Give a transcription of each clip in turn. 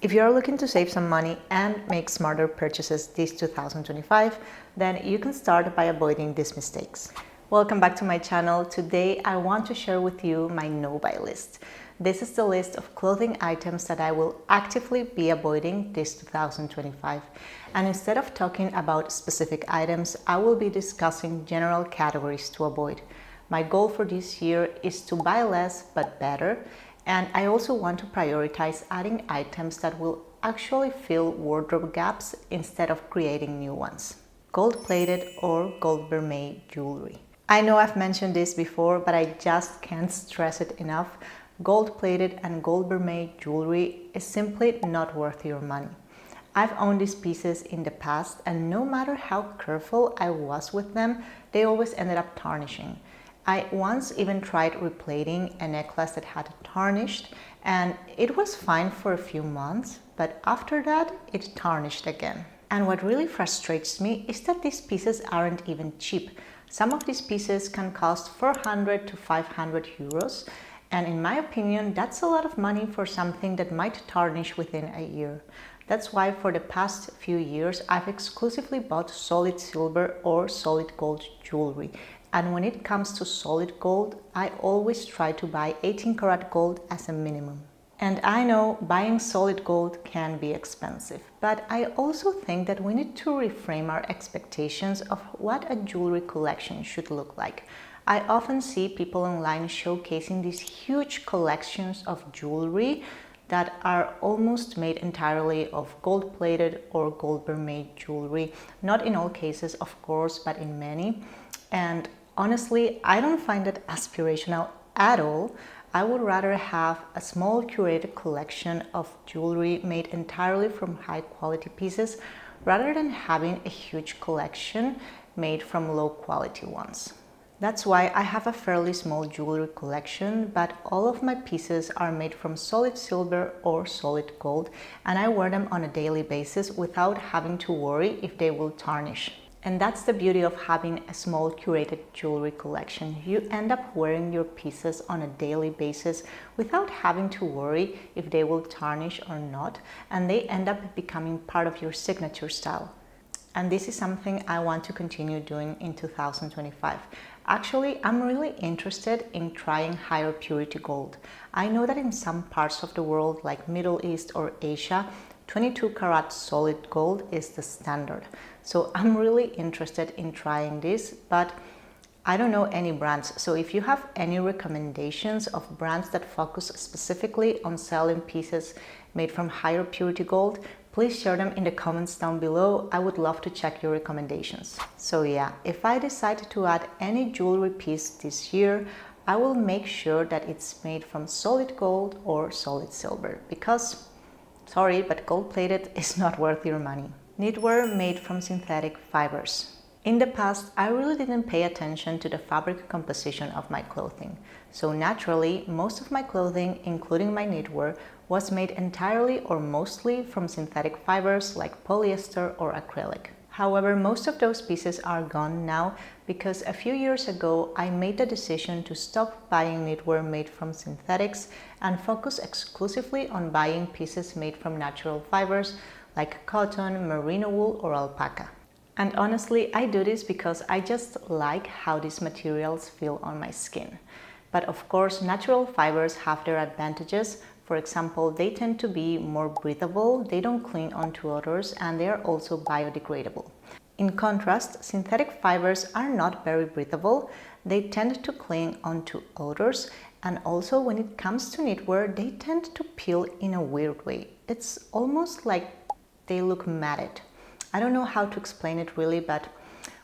If you're looking to save some money and make smarter purchases this 2025, then you can start by avoiding these mistakes. Welcome back to my channel. Today I want to share with you my no-buy list. This is the list of clothing items that I will actively be avoiding this 2025. And instead of talking about specific items, I will be discussing general categories to avoid. My goal for this year is to buy less but better, and I also want to prioritize adding items that will actually fill wardrobe gaps instead of creating new ones. Gold-plated or gold vermeil jewelry. I know I've mentioned this before, but I just can't stress it enough. Gold-plated and gold vermeil jewelry is simply not worth your money. I've owned these pieces in the past, and no matter how careful I was with them, they always ended up tarnishing. I once even tried replating a necklace that had tarnished, and it was fine for a few months, but after that it tarnished again. And what really frustrates me is that these pieces aren't even cheap. Some of these pieces can cost 400 to 500 euros, and in my opinion that's a lot of money for something that might tarnish within a year. That's why for the past few years I've exclusively bought solid silver or solid gold jewelry. And when it comes to solid gold, I always try to buy 18 karat gold as a minimum. And I know buying solid gold can be expensive, but I also think that we need to reframe our expectations of what a jewelry collection should look like. I often see people online showcasing these huge collections of jewelry that are almost made entirely of gold-plated or gold vermeil jewelry. Not in all cases, of course, but in many. And honestly, I don't find it aspirational at all. I would rather have a small curated collection of jewelry made entirely from high quality pieces rather than having a huge collection made from low quality ones. That's why I have a fairly small jewelry collection, but all of my pieces are made from solid silver or solid gold, and I wear them on a daily basis without having to worry if they will tarnish. And that's the beauty of having a small curated jewelry collection. You end up wearing your pieces on a daily basis without having to worry if they will tarnish or not, and they end up becoming part of your signature style. And this is something I want to continue doing in 2025. Actually, I'm really interested in trying higher purity gold. I know that in some parts of the world, like Middle East or Asia, 22 karat solid gold is the standard. So I'm really interested in trying this, but I don't know any brands. So if you have any recommendations of brands that focus specifically on selling pieces made from higher purity gold, please share them in the comments down below. I would love to check your recommendations. So yeah, if I decide to add any jewelry piece this year, I will make sure that it's made from solid gold or solid silver, because sorry, but gold-plated is not worth your money. Knitwear made from synthetic fibers. In the past, I really didn't pay attention to the fabric composition of my clothing. So naturally, most of my clothing, including my knitwear, was made entirely or mostly from synthetic fibers like polyester or acrylic. However, most of those pieces are gone now because a few years ago I made the decision to stop buying knitwear made from synthetics and focus exclusively on buying pieces made from natural fibers like cotton, merino wool or alpaca. And honestly, I do this because I just like how these materials feel on my skin. But of course, natural fibers have their advantages. For example, they tend to be more breathable, they don't cling onto odors, and they are also biodegradable. In contrast, synthetic fibers are not very breathable, they tend to cling onto odors, and also when it comes to knitwear, they tend to peel in a weird way. It's almost like they look matted. I don't know how to explain it really, but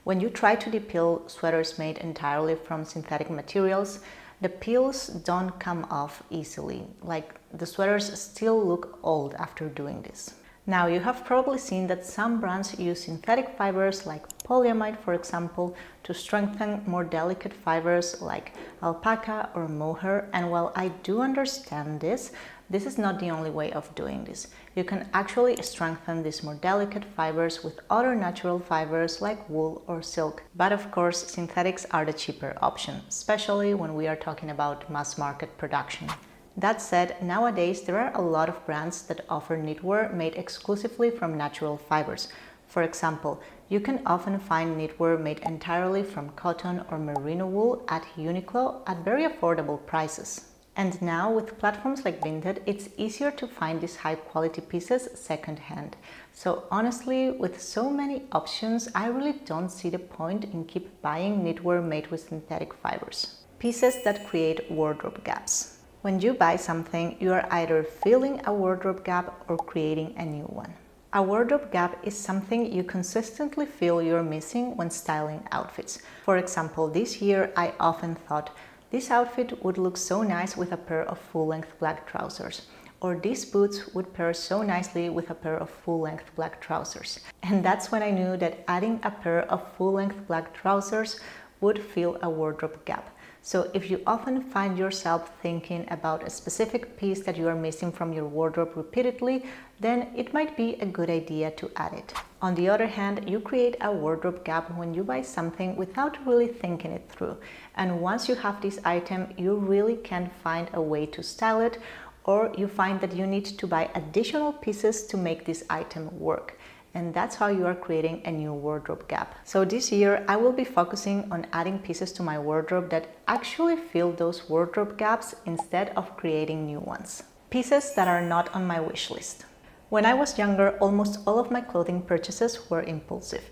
when you try to depeel sweaters made entirely from synthetic materials, the peels don't come off easily. Like, the sweaters still look old after doing this. Now, you have probably seen that some brands use synthetic fibers like polyamide, for example, to strengthen more delicate fibers like alpaca or mohair. And while I do understand this, this is not the only way of doing this. You can actually strengthen these more delicate fibers with other natural fibers like wool or silk. But of course, synthetics are the cheaper option, especially when we are talking about mass market production. That said, nowadays there are a lot of brands that offer knitwear made exclusively from natural fibers. For example, you can often find knitwear made entirely from cotton or merino wool at Uniqlo at very affordable prices. And now with platforms like Vinted, it's easier to find these high quality pieces secondhand. So honestly, with so many options, I really don't see the point in keep buying knitwear made with synthetic fibers. Pieces that create wardrobe gaps. When you buy something, you are either filling a wardrobe gap or creating a new one. A wardrobe gap is something you consistently feel you're missing when styling outfits. For example, this year I often thought, this outfit would look so nice with a pair of full-length black trousers. Or these boots would pair so nicely with a pair of full-length black trousers. And that's when I knew that adding a pair of full-length black trousers would fill a wardrobe gap. So if you often find yourself thinking about a specific piece that you are missing from your wardrobe repeatedly, then it might be a good idea to add it. On the other hand, you create a wardrobe gap when you buy something without really thinking it through. And once you have this item, you really can't find a way to style it, or you find that you need to buy additional pieces to make this item work. And that's how you are creating a new wardrobe gap. So this year, I will be focusing on adding pieces to my wardrobe that actually fill those wardrobe gaps instead of creating new ones. Pieces that are not on my wish list. When I was younger, almost all of my clothing purchases were impulsive.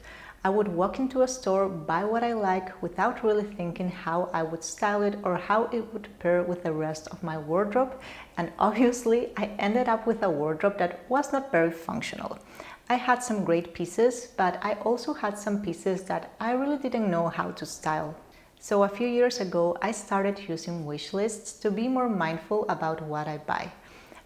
I would walk into a store, buy what I like without really thinking how I would style it or how it would pair with the rest of my wardrobe. And obviously, I ended up with a wardrobe that was not very functional. I had some great pieces, but I also had some pieces that I really didn't know how to style. So a few years ago, I started using wish lists to be more mindful about what I buy.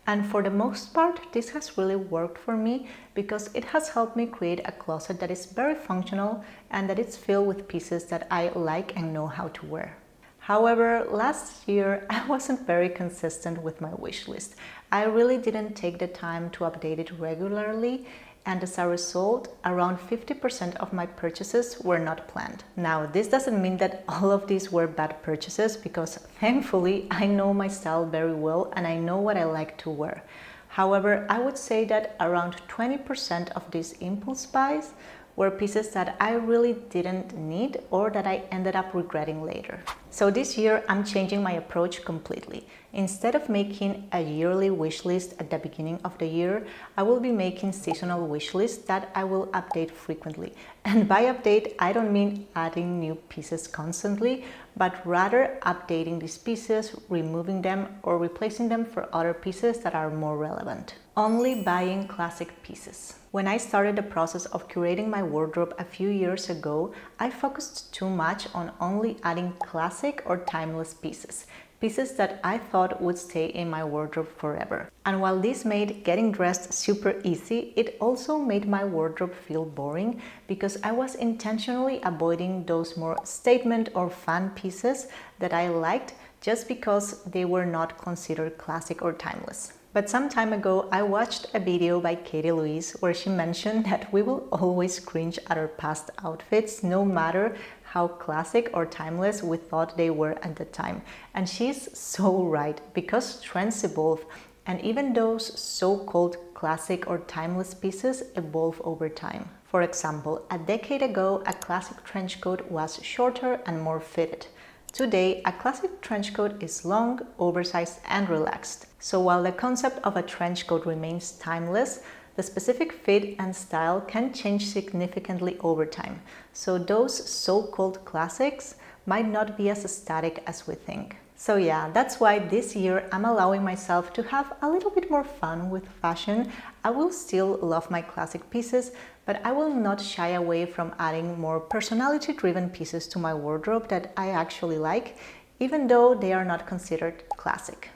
And for the most part, this has really worked for me because it has helped me create a closet that is very functional and that is filled with pieces that I like and know how to wear. However, last year I wasn't very consistent with my wish list. I really didn't take the time to update it regularly, and as a result, around 50% of my purchases were not planned. Now, this doesn't mean that all of these were bad purchases because thankfully I know my style very well and I know what I like to wear. However, I would say that around 20% of these impulse buys were pieces that I really didn't need or that I ended up regretting later. So this year, I'm changing my approach completely. Instead of making a yearly wish list at the beginning of the year, I will be making seasonal wish lists that I will update frequently. And by update, I don't mean adding new pieces constantly, but rather updating these pieces, removing them, or replacing them for other pieces that are more relevant. Only buying classic pieces. When I started the process of curating my wardrobe a few years ago, I focused too much on only adding classic or timeless pieces. Pieces that I thought would stay in my wardrobe forever. And while this made getting dressed super easy, it also made my wardrobe feel boring because I was intentionally avoiding those more statement or fun pieces that I liked just because they were not considered classic or timeless. But some time ago, I watched a video by Katie Louise where she mentioned that we will always cringe at our past outfits, no matter how classic or timeless we thought they were at the time. And she's so right, because trends evolve, and even those so-called classic or timeless pieces evolve over time. For example, a decade ago, a classic trench coat was shorter and more fitted. Today, a classic trench coat is long, oversized, and relaxed. So while the concept of a trench coat remains timeless, the specific fit and style can change significantly over time. So those so-called classics might not be as static as we think. So yeah, that's why this year I'm allowing myself to have a little bit more fun with fashion. I will still love my classic pieces, but I will not shy away from adding more personality-driven pieces to my wardrobe that I actually like, even though they are not considered classic.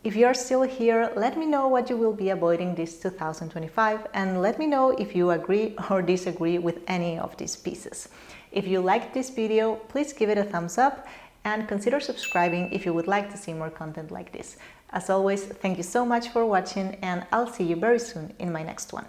If you are still here, let me know what you will be avoiding this 2025, and let me know if you agree or disagree with any of these pieces. If you liked this video, please give it a thumbs up and consider subscribing if you would like to see more content like this. As always, thank you so much for watching, and I'll see you very soon in my next one.